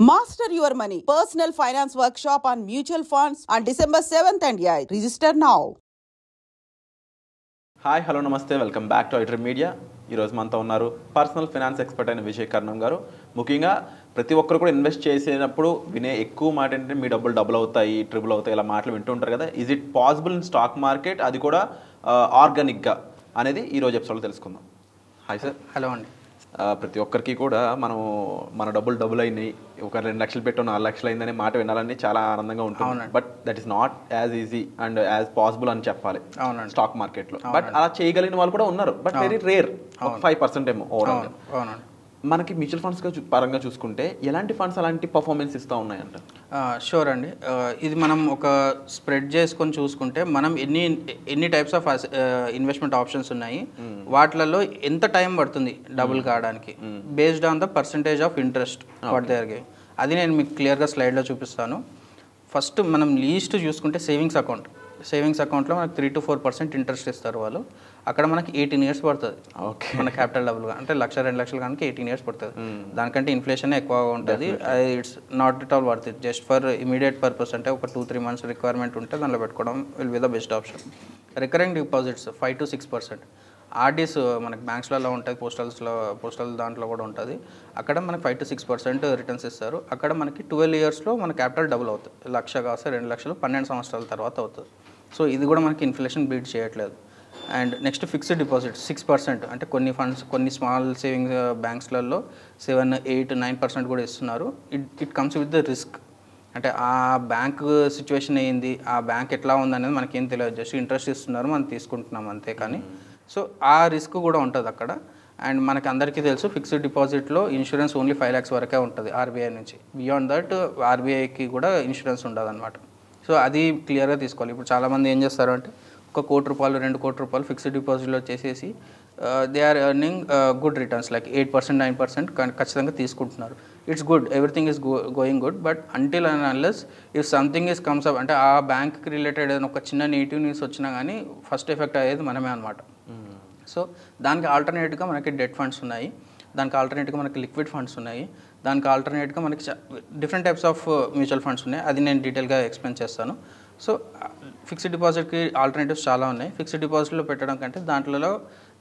Master your money. Personal finance workshop on mutual funds on December 7th and 8th. Register now. Hi hello నమస్తే welcome back to ఐటర్ media. ఈరోజు మనతో ఉన్నారు personal finance expert అయిన విజయ్ కర్ణం గారు. ముఖ్యంగా ప్రతి ఒక్కరు కూడా ఇన్వెస్ట్ చేసేటప్పుడు వినే ఎక్కువ మాట ఏంటంటే మీ డబ్బులు డబుల్ అవుతాయి, ట్రిపుల్ అవుతాయి, ఇలా మాటలు వింటూ ఉంటారు కదా. Is it possible in stock market, అది కూడా ఆర్గానిక్గా అనేది ఈరోజు ఎపిసోడ్లో తెలుసుకుందాం. Hi sir. హలో అండి. ప్రతి ఒక్కరికి కూడా మన డబ్బులు డబుల్ అయినాయి, ఒక 2 లక్షలు పెట్టు 4 లక్షలు అయిందనే మాట వినాలని చాలా ఆనందంగా ఉంటుంది. But that is not as easy and as possible అని చెప్పాలి స్టాక్ మార్కెట్లో. బట్ అలా చేయగలిగిన వాళ్ళు కూడా ఉన్నారు, బట్ వెరీ రేర్, 5% ఏమో ఓవరాల్. మనకి మ్యూచువల్ ఫండ్స్ పరంగా చూసుకుంటే ఎలాంటి ఫండ్స్ అలాంటి పర్ఫార్మెన్స్ ఇస్తూ ఉన్నాయంట? షూర్ అండి. ఇది మనం ఒక స్ప్రెడ్ చేసుకొని చూసుకుంటే మనం ఎన్ని టైప్స్ ఆఫ్ ఇన్వెస్ట్మెంట్ ఆప్షన్స్ ఉన్నాయి, వాటిలలో ఎంత టైం పడుతుంది డబుల్ కావడానికి, based on the percentage of interest what they are giving. అది నేను మీకు క్లియర్గా స్లైడ్లో చూపిస్తాను. ఫస్ట్ మనం లీస్ట్ చూసుకుంటే సేవింగ్స్ అకౌంట్లో మనకు 3 to 4% ఇంట్రెస్ట్ ఇస్తారు వాళ్ళు. అక్కడ మనకి 18 years పడుతుంది మన క్యాపిటల్ డబుల్గా, అంటే 1-2 లక్షలు కానీ 18 years పడుతుంది. దానికంటే ఇన్ఫ్లేషన్ ఎక్కువగా ఉంటుంది. It's not at all worth it. Just for immediate purpose, అంటే ఒక 2-3 months రిక్వైర్మెంట్ ఉంటే దానిలో పెట్టుకోవడం will be the best option. Recurring deposits 5 to 6%. ఆర్డీస్ మనకి బ్యాంక్స్లలో ఉంటుంది, పోస్టల్ దాంట్లో కూడా ఉంటుంది. అక్కడ మనకి 5 to 6% రిటర్న్స్ ఇస్తారు. అక్కడ మనకి 12 yearsలో మన క్యాపిటల్ డబుల్ అవుతుంది. 1 లక్ష కాస్తే 2 లక్షలు 12 సంవత్సరాల తర్వాత అవుతుంది. సో ఇది కూడా మనకి ఇన్ఫ్లేషన్ బీట్ చేయట్లేదు. And next fixed deposit 6%. అంటే కొన్ని స్మాల్ సేవింగ్స్ బ్యాంక్స్లలో 7, 8, 9% కూడా ఇస్తున్నారు. It comes with the risk. అంటే ఆ బ్యాంక్ సిచ్యువేషన్ ఏంది, ఆ బ్యాంక్ ఎట్లా ఉందనేది మనకేం తెలియదు. జస్ట్ ఇంట్రెస్ట్ ఇస్తున్నారు, మనం తీసుకుంటున్నాం అంతే. కానీ సో ఆ రిస్క్ కూడా ఉంటుంది అక్కడ. అండ్ మనకి అందరికీ తెలుసు ఫిక్స్డ్ డిపాజిట్లో ఇన్సూరెన్స్ ఓన్లీ 5 lakhs వరకే ఉంటుంది ఆర్బీఐ నుంచి. బియాండ్ దట్ ఆర్బీఐకి కూడా ఇన్సూరెన్స్ ఉండదు అనమాట. సో అది క్లియర్గా తీసుకోవాలి. ఇప్పుడు చాలామంది ఏం చేస్తారు అంటే 1 కోటి రూపాయలు 2 కోట్ల రూపాయలు ఫిక్స్డ్ డిపాజిట్లో చేసేసి they are earning good returns like 8%, 9% ఖచ్చితంగా తీసుకుంటున్నారు. It's good, everything is going good. But until and unless if something is comes up, అంటే ఆ బ్యాంక్కి రిలేటెడ్ ఏదైనా ఒక చిన్న నెగిటివ్ న్యూస్ వచ్చినా కానీ ఫస్ట్ ఎఫెక్ట్ అయ్యేది మనమే అనమాట. సో దానికి ఆల్టర్నేట్గా మనకి డెట్ ఫండ్స్ ఉన్నాయి, దానికి ఆల్టర్నేట్గా మనకి లిక్విడ్ ఫండ్స్ ఉన్నాయి, దానికి ఆల్టర్నేట్గా మనకి different types of mutual funds ఉన్నాయి. అది నేను డీటెయిల్గా ఎక్స్ప్లెయిన్ చేస్తాను. సో ఫిక్స్డ్ డిపాజిట్కి ఆల్టర్నేటివ్స్ చాలా ఉన్నాయి. ఫిక్స్డ్ డిపాజిట్లో పెట్టడం కంటే దాంట్లో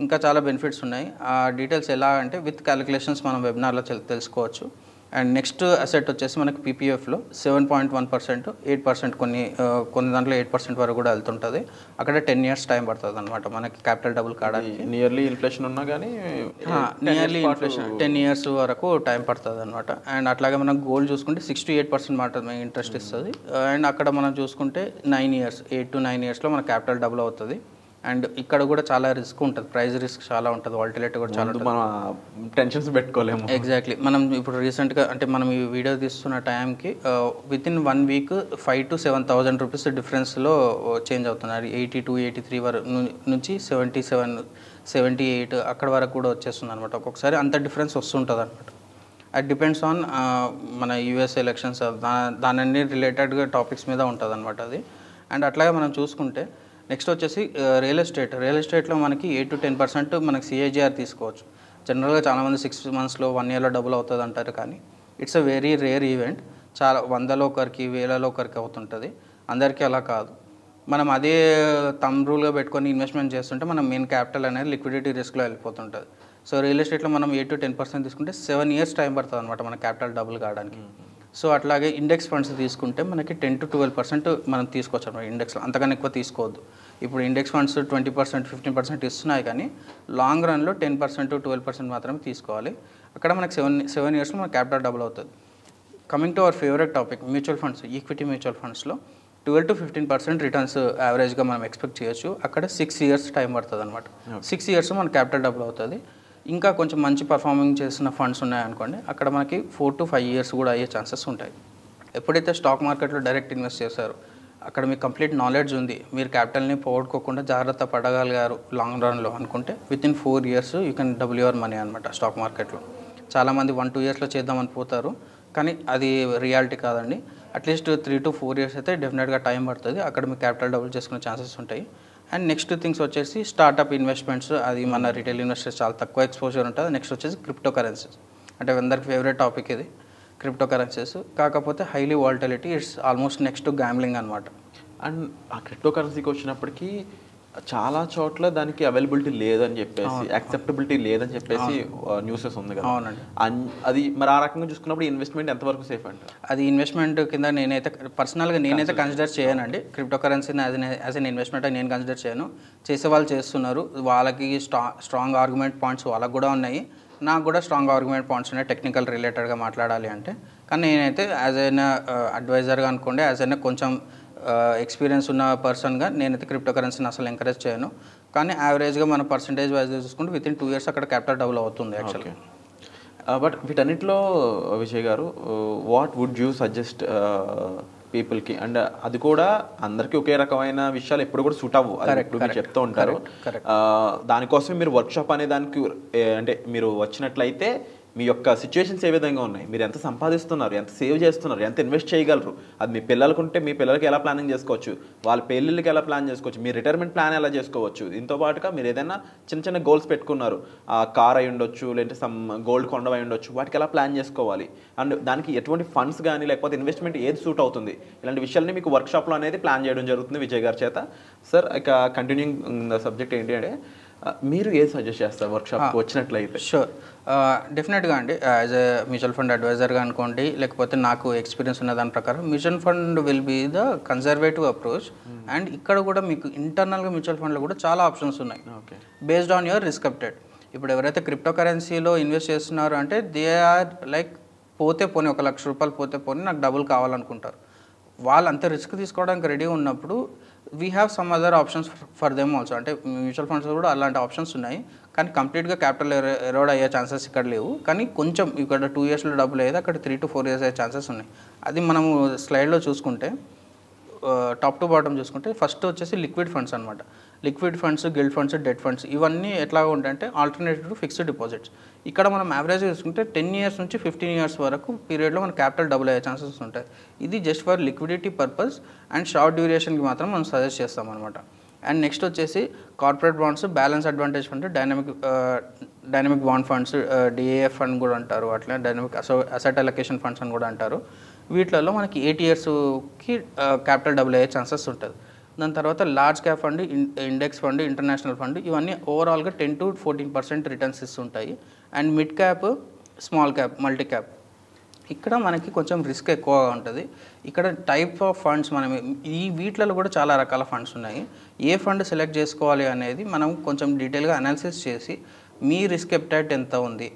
ఇంకా చాలా బెనిఫిట్స్ ఉన్నాయి. ఆ డీటెయిల్స్ ఎలా అంటే విత్ క్యాలిక్యులేషన్స్ మనం వెబినార్లో తెలుసుకోవచ్చు. అండ్ నెక్స్ట్ అసెట్ వచ్చేసి మనకి పీపీఎఫ్లో 7.1%, 8%, కొన్ని దాంట్లో 8% వరకు కూడా వెళ్తుంటుంది. అక్కడ 10 years టైం పడుతుంది అనమాట మనకి క్యాపిటల్ డబుల్ కావడానికి. నియర్లీ ఇన్ఫ్లేషన్ ఉన్నా కానీ నియర్లీ ఇన్ఫ్లేషన్ 10 years వరకు టైం పడుతుంది అనమాట. అండ్ అట్లాగే మనం గోల్డ్ చూసుకుంటే 6 to 8% మాత్రమే ఇంట్రెస్ట్ ఇస్తుంది. అండ్ అక్కడ మనం చూసుకుంటే 9 years, 8 to 9 yearsలో మన క్యాపిటల్ డబుల్ అవుతుంది. అండ్ ఇక్కడ కూడా చాలా రిస్క్ ఉంటుంది, ప్రైస్ రిస్క్ చాలా ఉంటుంది, వాలటిలిటీ కూడా చాలా ఉంటుంది, మనం టెన్షన్స్ పెట్టుకోలేము. ఎగ్జాక్ట్లీ. మనం ఇప్పుడు రీసెంట్గా అంటే మనం ఈ వీడియో తీస్తున్న టైంకి వితిన్ 1 week 5,000 to 7,000 రూపీస్ డిఫరెన్స్లో చేంజ్ అవుతున్నారు. 82, 83 వరకు నుంచి 77, 78 అక్కడ వరకు కూడా వచ్చేస్తుంది అనమాట. ఒక్కొక్కసారి అంత డిఫరెన్స్ వస్తుంటుంది అనమాట. అది డిపెండ్స్ ఆన్ మన యూఎస్ ఎలక్షన్స్, దాని రిలేటెడ్గా టాపిక్స్ మీద ఉంటుంది అనమాట అది. అండ్ అట్లాగే మనం చూసుకుంటే నెక్స్ట్ వచ్చేసి రియల్ ఎస్టేట్లో మనకి 8 to 10% మనకి సిఏజిఆర్ తీసుకోవచ్చు. జనరల్గా చాలామంది 6 monthsలో 1 yearలో డబుల్ అవుతుంది అంటారు, కానీ it's a very rare event. చాలా 100లో ఒకరికి 1000లో ఒకరికి అవుతుంటుంది, అందరికీ అలా కాదు. మనం అదే థంబ్ రూల్గా పెట్టుకొని ఇన్వెస్ట్మెంట్ చేస్తుంటే మనం మెయిన్ క్యాపిటల్ అనేది లిక్విడిటీ రిస్క్లో వెళ్ళిపోతుంటుంది. సో రియల్ ఎస్టేట్లో మనం 8 to 10% తీసుకుంటే 7 years టైం పడుతుంది అనమాట మన క్యాపిటల్ డబుల్ కావడానికి. సో అట్లాగే ఇండెక్స్ ఫండ్స్ తీసుకుంటే మనకి 10 to 12% మనం తీసుకోవచ్చు అనమాట. ఇండెక్స్లో అంతకన్నా ఎక్కువ తీసుకోవద్దు. ఇప్పుడు ఇండెక్స్ ఫండ్స్ 20%, 15% ఇస్తున్నాయి, కానీ లాంగ్ రన్లో 10% to 12% మాత్రమే తీసుకోవాలి. అక్కడ మనకి 7 yearsలో మన క్యాపిటల్ డబుల్ అవుతుంది. Coming to our favourite topic mutual funds, equity mutual ఫండ్స్లో 12 to 15% రిటర్న్స్ యావరేజ్గా మనం ఎక్స్పెక్ట్ చేయొచ్చు. అక్కడ 6 years టైం పడుతుంది అనమాట. 6 years మన క్యాపిటల్ డబుల్ అవుతుంది. ఇంకా కొంచెం మంచి పర్ఫార్మింగ్ చేసిన ఫండ్స్ ఉన్నాయనుకోండి, అక్కడ మనకి 4 to 5 years కూడా అయ్యే ఛాన్సెస్ ఉంటాయి. ఎప్పుడైతే స్టాక్ మార్కెట్లో డైరెక్ట్ ఇన్వెస్ట్ చేశారో అక్కడ మీకు కంప్లీట్ నాలెడ్జ్ ఉంది, మీరు క్యాపిటల్ని పోగొట్టుకోకుండా జాగ్రత్త పడగలిగారు లాంగ్ రన్లో అనుకుంటే within 4 years you can double your money అనమాట స్టాక్ మార్కెట్లో. చాలామంది 1-2 yearsలో చేద్దామని పోతారు, కానీ అది రియాలిటీ కాదండి. అట్లీస్ట్ 3 to 4 years అయితే డెఫినెట్గా టైం పడుతుంది. అక్కడ మీ క్యాపిటల్ డబుల్ చేసుకునే ఛాన్సెస్ ఉంటాయి. అండ్ నెక్స్ట్ థింగ్స్ వచ్చేసి స్టార్టప్ ఇన్వెస్ట్మెంట్స్, అది మన రిటైల్ ఇన్వెస్టర్స్ చాలా తక్కువ ఎక్స్పోజర్ ఉంటుంది. నెక్స్ట్ వచ్చేసి క్రిప్టో కరెన్సీస్, అంటే అందరికి ఫేవరెట్ టాపిక్ ఇది. Crypto currencies. కాకపోతే highly volatility, it's almost next to gambling అనమాట. అండ్ ఆ క్రిప్టో కరెన్సీకి వచ్చినప్పటికీ చాలా చోట్ల దానికి అవైలబిలిటీ లేదని చెప్పేసి, యాక్సెప్టబిలిటీ లేదని చెప్పేసి న్యూసెస్ ఉంది కదా. అవునండి. అది మరి ఆ రకంగా చూసుకున్నప్పుడు ఇన్వెస్ట్మెంట్ ఎంతవరకు సేఫ్ అంటారు? అది ఇన్వెస్ట్మెంట్ కింద నేనైతే పర్సనల్గా కన్సిడర్ చేయనండి. క్రిప్టో కరెన్సీని యాజ్ ఎన్ ఇన్వెస్ట్మెంట్ నేను కన్సిడర్ చేయను. చేసే వాళ్ళు చేస్తున్నారు, వాళ్ళకి స్ట్రాంగ్ ఆర్గ్యుమెంట్ పాయింట్స్ వాళ్ళకి కూడా ఉన్నాయి, నాకు కూడా స్ట్రాంగ్ ఆర్గ్యుమెంట్ పాయింట్స్ ఉన్నాయి టెక్నికల్ రిలేటెడ్గా మాట్లాడాలి అంటే. కానీ నేనైతే యాజ్ ఎన్ అడ్వైజర్గా అనుకోండి, యాజ్ ఎన్ కొంచెం ఎక్స్పీరియన్స్ ఉన్న పర్సన్గా నేనైతే క్రిప్టో కరెన్సీని అసలు ఎంకరేజ్ చేయను. కానీ యావరేజ్గా మన పర్సంటేజ్ వైజ్ చూసుకుంటే విత్ ఇన్ 2 years అక్కడ క్యాపిటల్ డబుల్ అవుతుంది యాక్చువల్గా. బట్ వీటన్నిటిలో విజయ్ గారు, వాట్ వుడ్ యూ సజెస్ట్ పీపుల్కి? అండ్ అది కూడా అందరికీ ఒకే రకమైన విషయాలు ఎప్పుడు కూడా సూట్ అవ్వు, ఇప్పుడు మీరు చెప్తూ ఉంటారు. దానికోసమే మీరు వర్క్షాప్ అనే దానికి అంటే మీరు వచ్చినట్లయితే మీ యొక్క సిచ్యువేషన్స్ ఏ విధంగా ఉన్నాయి, మీరు ఎంత సంపాదిస్తున్నారు, ఎంత సేవ్ చేస్తున్నారు, ఎంత ఇన్వెస్ట్ చేయగలరు, అది మీ పిల్లలకు ఉంటే మీ పిల్లలకి ఎలా ప్లానింగ్ చేసుకోవచ్చు, వాళ్ళ పెళ్ళిళ్ళకి ఎలా ప్లాన్ చేసుకోవచ్చు, మీ రిటైర్మెంట్ ప్లాన్ ఎలా చేసుకోవచ్చు, దీంతో పాటుగా మీరు ఏదైనా చిన్న చిన్న గోల్స్ పెట్టుకున్నారు, కార్ అయి ఉండొచ్చు, లేదంటే సమ్ గోల్డ్ కొండ అయి ఉండొచ్చు, వాటికి ఎలా ప్లాన్ చేసుకోవాలి, అండ్ దానికి ఎటువంటి ఫండ్స్ కానీ లేకపోతే ఇన్వెస్ట్మెంట్ ఏది సూట్ అవుతుంది, ఇలాంటి విషయాలని మీకు వర్క్షాప్లో అనేది ప్లాన్ చేయడం జరుగుతుంది విజయ్ గారి చేత. సార్, ఇక కంటిన్యూయింగ్ సబ్జెక్ట్ ఏంటి అంటే, మీరు ఏది సజెస్ట్ చేస్తారు వర్క్షాప్కి వచ్చినట్లయితే? షూర్, డెఫినెట్గా అండి. యాజ్ ఎ మ్యూచువల్ ఫండ్ అడ్వైజర్గా అనుకోండి, లేకపోతే నాకు ఎక్స్పీరియన్స్ ఉన్న దాని ప్రకారం mutual fund will be the conservative approach. And ఇక్కడ కూడా మీకు ఇంటర్నల్గా మ్యూచువల్ ఫండ్లో కూడా చాలా ఆప్షన్స్ ఉన్నాయి based on your risk update. ఇప్పుడు ఎవరైతే క్రిప్టో కరెన్సీలో ఇన్వెస్ట్ చేస్తున్నారు అంటే దే ఆర్ లైక్ పోతే పోనీ ₹1,00,000 పోతే పోనీ నాకు డబుల్ కావాలనుకుంటారు. వాళ్ళు అంత రిస్క్ తీసుకోవడానికి రెడీ ఉన్నప్పుడు we have some other options for them also. అంటే మ్యూచువల్ ఫండ్స్ కూడా అలాంటి ఆప్షన్స్ ఉన్నాయి, కానీ కంప్లీట్గా క్యాపిటల్ ఎరోడ్ అయ్యే ఛాన్సెస్ ఇక్కడ లేవు. కానీ కొంచెం ఇక్కడ 2 yearsలో డబ్బులు అయ్యేది, అక్కడ 3 to 4 years అయ్యే ఛాన్సెస్ ఉన్నాయి. అది మనము స్లైడ్లో చూసుకుంటే టాప్ టు బాటమ్ చూసుకుంటే ఫస్ట్ వచ్చేసి లిక్విడ్ ఫండ్స్ అనమాట. Liquid funds, guild funds, debt funds ఇవన్నీ ఎట్లా ఉంటాయంటే ఆల్టర్నేటివ్ టు ఫిక్స్డ్ డిపాజిట్స్. ఇక్కడ మనం యావరేజ్ చూసుకుంటే 10 years నుంచి 15 years వరకు పీరియడ్లో మన క్యాపిటల్ డబుల్ అయ్యే ఛాన్సెస్ ఉంటాయి. ఇది just for liquidity purpose and short డ్యూరేషన్కి మాత్రం మనం సజెస్ట్ చేస్తాం అనమాట. అండ్ నెక్స్ట్ వచ్చేసి corporate bonds, balance advantage fund, dynamic bond funds, DAF fund కూడా అంటారు, అట్లా డైనమిక్ అసెట్ అలొకేషన్ ఫండ్స్ అని కూడా అంటారు. వీటిలలో మనకి 8 yearsకి క్యాపిటల్ డబుల్ అయ్యే ఛాన్సెస్ ఉంటుంది. దాని తర్వాత large cap fund, index fund, international fund ఇవన్నీ ఓవరాల్గా 10 to 14% రిటర్న్స్ ఇస్తుంటాయి. And mid cap, small cap, multi cap ఇక్కడ మనకి కొంచెం రిస్క్ ఎక్కువగా ఉంటుంది. ఇక్కడ టైప్ ఆఫ్ ఫండ్స్ మనం వీటిలలో కూడా చాలా రకాల ఫండ్స్ ఉన్నాయి. ఏ ఫండ్ సెలెక్ట్ చేసుకోవాలి అనేది మనం కొంచెం డీటెయిల్గా అనాలిసిస్ చేసి మీ రిస్క్ అపెటైట్ ఎంత ఉంది,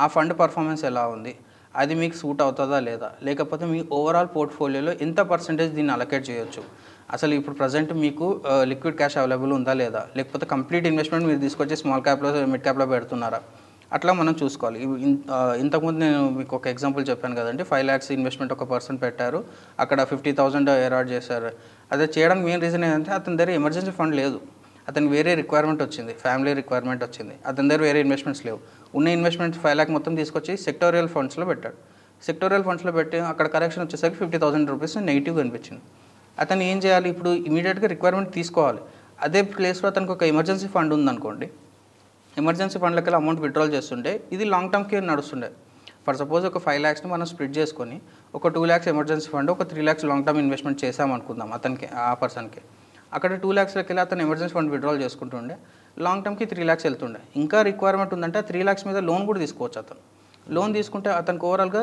ఆ ఫండ్ పర్ఫార్మెన్స్ ఎలా ఉంది, అది మీకు సూట్ అవుతుందా లేదా, లేకపోతే మీ ఓవరాల్ పోర్ట్ఫోలియోలో ఎంత పర్సెంటేజ్ దీన్ని అలొకేట్ చేయొచ్చు, అసలు ఇప్పుడు ప్రజెంట్ మీకు లిక్విడ్ క్యాష్ అవైలబుల్ ఉందా లేదా, లేకపోతే కంప్లీట్ ఇన్వెస్ట్మెంట్ మీరు తీసుకొచ్చి స్మాల్ క్యాప్లో మిడ్ క్యాప్లో పెడుతున్నారా, అట్లా మనం చూసుకోవాలి. ఇంతకుముందు నేను మీకు ఒక ఎగ్జాంపుల్ చెప్పాను కదండి, 5 lakhs ఇన్వెస్ట్మెంట్ ఒక పర్సన్ పెట్టారు, అక్కడ 50,000 ఎరాడ్ చేశారు. అదే చేయడానికి మెయిన్ రీజన్ ఏంటంటే అతని దగ్గర ఎమర్జెన్సీ ఫండ్ లేదు, అతనికి వేరే రిక్వైర్మెంట్ వచ్చింది, ఫ్యామిలీ రిక్వైర్మెంట్ వచ్చింది, అతని దగ్గర వేరే ఇన్వెస్ట్మెంట్స్ లేవు. ఉన్న ఇన్వెస్ట్మెంట్ 5 lakh మొత్తం తీసుకొచ్చి సెక్టోరియల్ ఫండ్స్లో పెట్టాడు. సెక్టోరియల్ ఫండ్స్లో పెట్టి అక్కడ కరెక్షన్ వచ్చేసరికి ₹50,000 నెగిటివ్గా అనిపించింది. అతను ఏం చేయాలి, ఇప్పుడు ఇమీడియట్గా రిక్వైర్మెంట్ తీసుకోవాలి. అదే ప్లేస్లో అతనికి ఒక ఎమర్జెన్సీ ఫండ్ ఉందనుకోండి, ఎమర్జెన్సీ ఫండ్లకి వెళ్ళి అమౌంట్ విత్డ్రాల్ చేస్తుంటే ఇది లాంగ్ టర్మ్కి నడుస్తుండే. ఫర్ సపోజ్ ఒక 5 lakhsని మనం స్ప్లిట్ చేసుకొని ఒక 2 lakhs ఎమర్జెన్సీ ఫండ్, ఒక 3 lakhs లాంగ్ టర్మ్ ఇన్వెస్ట్మెంట్ చేసామనుకుందాం అతనికి, ఆ పర్సన్కి. అక్కడ 2 lakhsలోకి వెళ్ళి అతను ఎమర్జెన్సీ ఫండ్ విత్డ్రాల్ చేసుకుంటుండే, లాంగ్ టర్మ్కి 3 lakhs వెళ్తుండే. ఇంకా రిక్వైర్మెంట్ ఉందంటే 3 lakhs మీద లోన్ కూడా తీసుకోవచ్చు. అతను లోన్ తీసుకుంటే అతనికి ఓవరాల్గా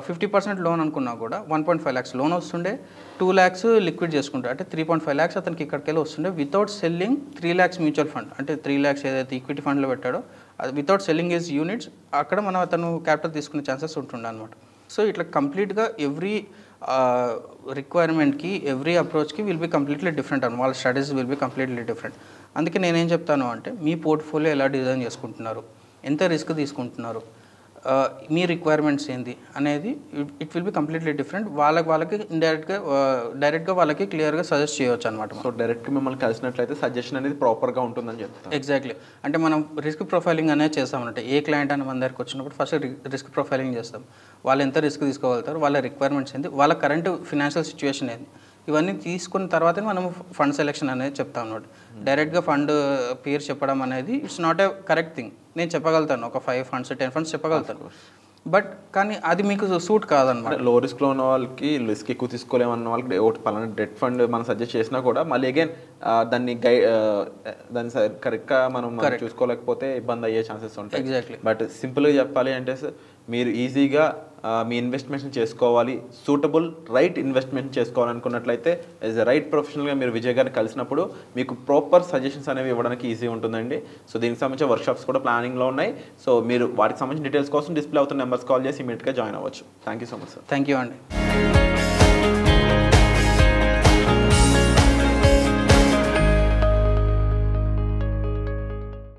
50% లోన్ అనుకున్నా కూడా 1.5 lakhs లోన్ వస్తుండే, 2 lakhs లిక్విడ్ చేసుకుంటే అంటే 3.5 lakhs అతనికి ఇక్కడికి వెళ్ళి వస్తుండే without selling 3 lakhs mutual fund. అంటే 3 lakhs ఏదైతే ఈక్విటీ ఫండ్లో పెట్టాడో అది వితౌట్ సెల్లింగ్ ఈజ్ యూనిట్స్, అక్కడ మనం అతను క్యాపిటల్ తీసుకునే ఛాన్సెస్ ఉంటుండే అనమాట. సో ఇట్లా కంప్లీట్గా ఎవ్రీ రిక్వైర్మెంట్కి, ఎవ్రీ అప్రోచ్కి విల్ బీ కంప్లీట్లీ డిఫరెంట్ అని, వాళ్ళ strategies will be completely different. అందుకే నేనేం చెప్తాను అంటే మీ పోర్ట్ఫోలియో ఎలా డిజైన్ చేసుకుంటున్నారు, ఎంత రిస్క్ తీసుకుంటున్నారు, మీ రిక్వైర్మెంట్స్ ఏంది అనేది it will be completely different. వాళ్ళకి డైరెక్ట్గా వాళ్ళకి క్లియర్గా సజెస్ట్ చేయవచ్చు అనమాట. సో డైరెక్ట్గా మిమ్మల్ని కలిసినట్లయితే సజెషన్ అనేది ప్రాపర్గా ఉంటుందని చెప్తాను. ఎగ్జాక్ట్లీ. అంటే మనం రిస్క్ ప్రొఫైలింగ్ అనేది చేస్తామంటే ఏ క్లయింట్ అని మన దగ్గరికి వచ్చినప్పుడు ఫస్ట్ రిస్క్ ప్రొఫైలింగ్ చేస్తాం. వాళ్ళు ఎంత రిస్క్ తీసుకోగలుగుతారు, వాళ్ళ రిక్వైర్మెంట్స్ ఏంది, వాళ్ళ కరెంట్ ఫినాన్షియల్ సిచ్యువేషన్ ఏంది, ఇవన్నీ తీసుకున్న తర్వాతనే మనం ఫండ్ సెలెక్షన్ అనేది చెప్తాం అన్నమాట. డైరెక్ట్గా ఫండ్ పేరు చెప్పడం అనేది it's not a correct thing. నేను చెప్పగలుగుతాను ఒక 5 funds 10 funds చెప్పగలుగుతాను, బట్ కానీ అది మీకు సూట్ కాదనమాట. లో రిస్క్లో ఉన్న వాళ్ళకి రిస్క్ ఎక్కువ తీసుకోలేమన్న వాళ్ళకి ఒకటి పలానా డెట్ ఫండ్ మనం సజెస్ట్ చేసినా కూడా మళ్ళీ అగైన్ దాన్ని దాన్ని కరెక్ట్గా మనం చూసుకోలేకపోతే ఇబ్బంది అయ్యే ఛాన్సెస్ ఉంటాయి. ఎగ్జాక్ట్లీ. బట్ సింపుల్గా చెప్పాలి అంటే మీరు ఈజీగా మీ ఇన్వెస్ట్మెంట్ చేసుకోవాలి, సూటబుల్ రైట్ ఇన్వెస్ట్మెంట్ చేసుకోవాలనుకున్నట్లయితే యాజ్ ఎ రైట్ ప్రొఫెషనల్గా మీరు విజయ్ గారిని కలిసినప్పుడు మీకు ప్రాపర్ సజెషన్స్ అనేవి ఇవ్వడానికి ఈజీ ఉంటుందండి. సో దీనికి సంబంధించిన వర్క్షాప్స్ కూడా ప్లానింగ్లో ఉన్నాయి. సో మీరు వాటికి సంబంధించిన డీటెయిల్స్ కోసం డిస్ప్లే అవుతున్న నెంబర్స్ కాల్ చేసి ఇమీడియట్గా జాయిన్ అవ్వచ్చు. Thank you so much sir. Thank you అండి.